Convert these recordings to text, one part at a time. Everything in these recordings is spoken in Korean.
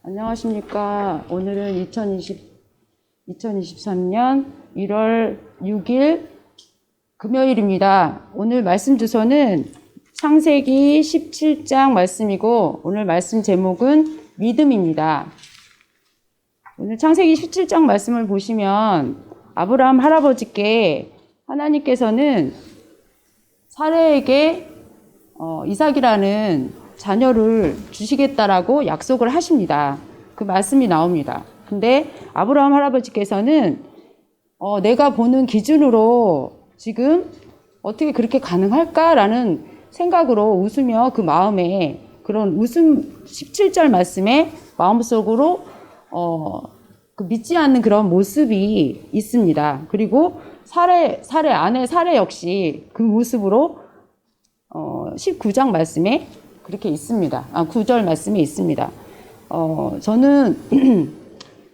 안녕하십니까. 오늘은 2023년 1월 6일 금요일입니다. 오늘 말씀 주소는 창세기 17장 말씀이고 오늘 말씀 제목은 믿음입니다. 오늘 창세기 17장 말씀을 보시면 아브라함 할아버지께 하나님께서는 사레에게 이삭이라는 자녀를 주시겠다라고 약속을 하십니다. 그 말씀이 나옵니다. 근데 아브라함 할아버지께서는 내가 보는 기준으로 지금 어떻게 그렇게 가능할까라는 생각으로 웃으며 그 마음에 그런 웃음 17절 말씀에 마음속으로 그 믿지 않는 그런 모습이 있습니다. 그리고 아내 사레 역시 그 모습으로 19장 말씀에 그렇게 있습니다. 9절 말씀에 있습니다. 저는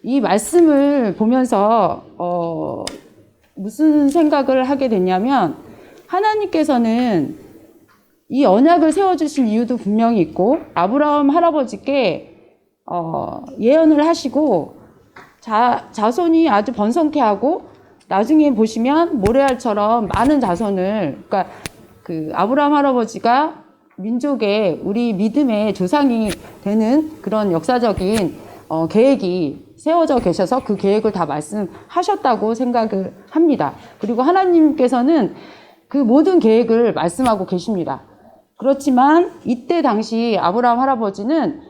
이 말씀을 보면서 무슨 생각을 하게 됐냐면 하나님께서는 이 언약을 세워주신 이유도 분명히 있고 아브라함 할아버지께 예언을 하시고 자손이 아주 번성케 하고 나중에 보시면 모레알처럼 많은 자손을 그러니까 그 아브라함 할아버지가 민족의 우리 믿음의 조상이 되는 그런 역사적인 계획이 세워져 계셔서 그 계획을 다 말씀하셨다고 생각을 합니다. 그리고 하나님께서는 그 모든 계획을 말씀하고 계십니다. 그렇지만 이때 당시 아브라함 할아버지는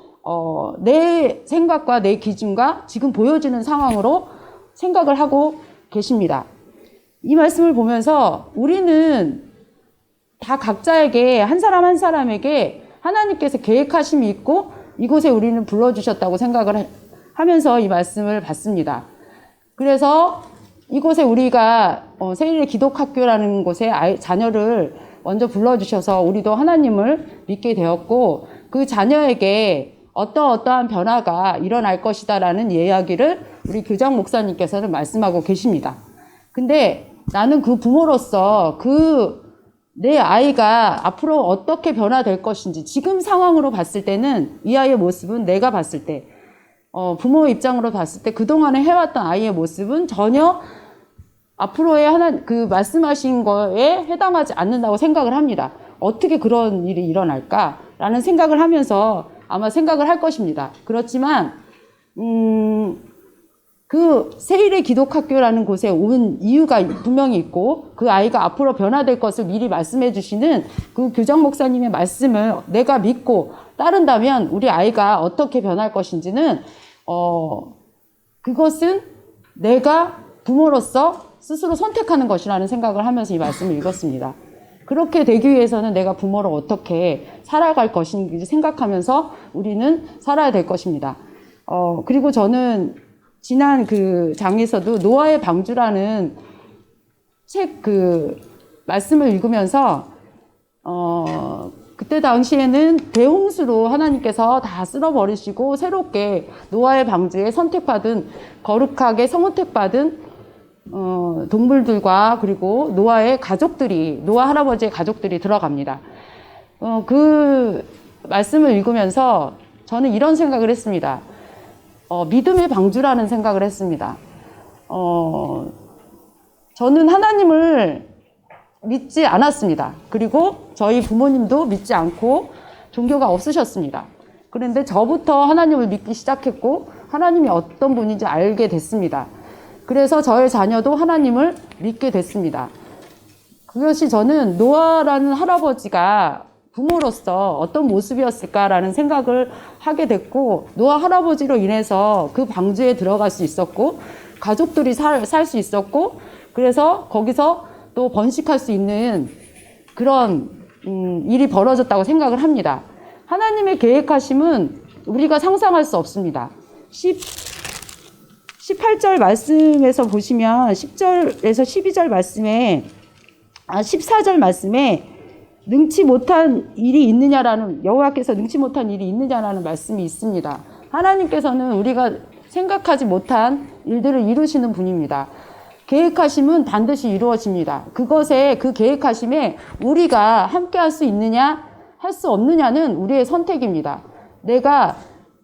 내 생각과 내 기준과 지금 보여지는 상황으로 생각을 하고 계십니다. 이 말씀을 보면서 우리는 다 각자에게 한 사람 한 사람에게 하나님께서 계획하심이 있고 이곳에 우리는 불러주셨다고 생각을 하면서 이 말씀을 받습니다. 그래서 이곳에 우리가 세일의 기독학교라는 곳에 자녀를 먼저 불러주셔서 우리도 하나님을 믿게 되었고 그 자녀에게 어떠한 변화가 일어날 것이다라는 이야기를 우리 교장 목사님께서는 말씀하고 계십니다. 근데 나는 그 부모로서 내 아이가 앞으로 어떻게 변화될 것인지 지금 상황으로 봤을 때는 이 아이의 모습은 내가 봤을 때 부모의 입장으로 봤을 때 그동안에 해왔던 아이의 모습은 전혀 앞으로의 그 말씀하신 거에 해당하지 않는다고 생각을 합니다. 어떻게 그런 일이 일어날까라는 생각을 하면서 아마 생각을 할 것입니다. 그렇지만 그 세일의 기독학교라는 곳에 온 이유가 분명히 있고 그 아이가 앞으로 변화될 것을 미리 말씀해 주시는 그 교장 목사님의 말씀을 내가 믿고 따른다면 우리 아이가 어떻게 변할 것인지는 그것은 내가 부모로서 스스로 선택하는 것이라는 생각을 하면서 이 말씀을 읽었습니다. 그렇게 되기 위해서는 내가 부모로 어떻게 살아갈 것인지 생각하면서 우리는 살아야 될 것입니다. 그리고 저는 지난 그 장에서도 노아의 방주라는 책 그 말씀을 읽으면서 그때 당시에는 대홍수로 하나님께서 다 쓸어버리시고 새롭게 노아의 방주에 거룩하게 선택받은 동물들과 그리고 노아 할아버지의 가족들이 들어갑니다. 그 말씀을 읽으면서 저는 이런 생각을 했습니다. 믿음의 방주라는 생각을 했습니다. 저는 하나님을 믿지 않았습니다. 그리고 저희 부모님도 믿지 않고 종교가 없으셨습니다. 그런데 저부터 하나님을 믿기 시작했고 하나님이 어떤 분인지 알게 됐습니다. 그래서 저의 자녀도 하나님을 믿게 됐습니다. 그것이 저는 노아라는 할아버지가 부모로서 어떤 모습이었을까라는 생각을 하게 됐고 노아 할아버지로 인해서 그 방주에 들어갈 수 있었고 가족들이 살 수 있었고 그래서 거기서 또 번식할 수 있는 그런 일이 벌어졌다고 생각을 합니다. 하나님의 계획하심은 우리가 상상할 수 없습니다. 18절 말씀에서 보시면 10절에서 12절 말씀에 14절 말씀에 능치 못한 일이 있느냐라는 여호와께서 능치 못한 일이 있느냐라는 말씀이 있습니다. 하나님께서는 우리가 생각하지 못한 일들을 이루시는 분입니다. 계획하심은 반드시 이루어집니다. 그 계획하심에 우리가 함께 할 수 있느냐 할 수 없느냐는 우리의 선택입니다. 내가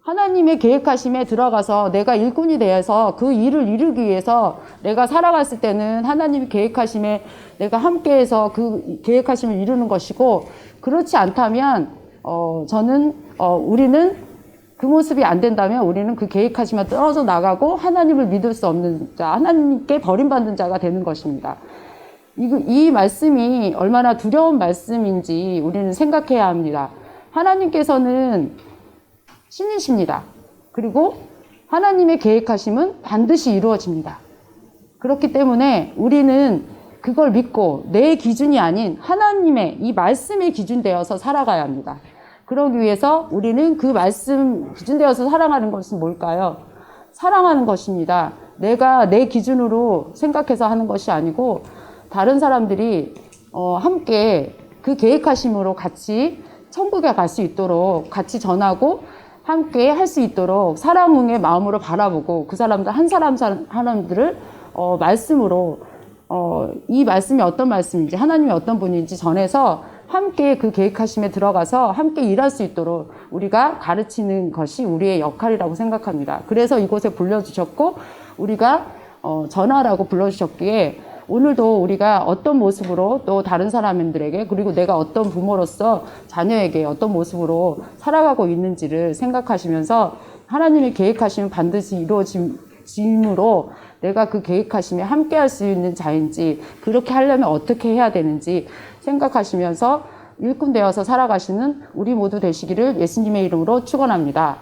하나님의 계획하심에 들어가서 내가 일꾼이 되어서 그 일을 이루기 위해서 내가 살아갔을 때는 하나님이 계획하심에 내가 함께해서 그 계획하심을 이루는 것이고, 그렇지 않다면 우리는 그 모습이 안 된다면 우리는 그 계획하심에 떨어져 나가고 하나님을 믿을 수 없는 자, 하나님께 버림받는 자가 되는 것입니다. 이 말씀이 얼마나 두려운 말씀인지 우리는 생각해야 합니다. 하나님께서는 신이십니다. 그리고 하나님의 계획하심은 반드시 이루어집니다. 그렇기 때문에 우리는 그걸 믿고 내 기준이 아닌 하나님의 이 말씀의 기준 되어서 살아가야 합니다. 그러기 위해서 우리는 그 말씀 기준 되어서 살아가는 것은 뭘까요? 사랑하는 것입니다. 내가 내 기준으로 생각해서 하는 것이 아니고 다른 사람들이 함께 그 계획하심으로 같이 천국에 갈 수 있도록 같이 전하고 함께 할 수 있도록 사랑의 마음으로 바라보고 그 사람들 한 사람들을 말씀으로 이 말씀이 어떤 말씀인지 하나님이 어떤 분인지 전해서 함께 그 계획하심에 들어가서 함께 일할 수 있도록 우리가 가르치는 것이 우리의 역할이라고 생각합니다. 그래서 이곳에 불러주셨고 우리가 전하라고 불러주셨기에 오늘도 우리가 어떤 모습으로 또 다른 사람들에게 그리고 내가 어떤 부모로서 자녀에게 어떤 모습으로 살아가고 있는지를 생각하시면서 하나님의 계획하심은 반드시 이루어짐으로 내가 그 계획하심에 함께 할 수 있는 자인지 그렇게 하려면 어떻게 해야 되는지 생각하시면서 일꾼 되어서 살아가시는 우리 모두 되시기를 예수님의 이름으로 축원합니다.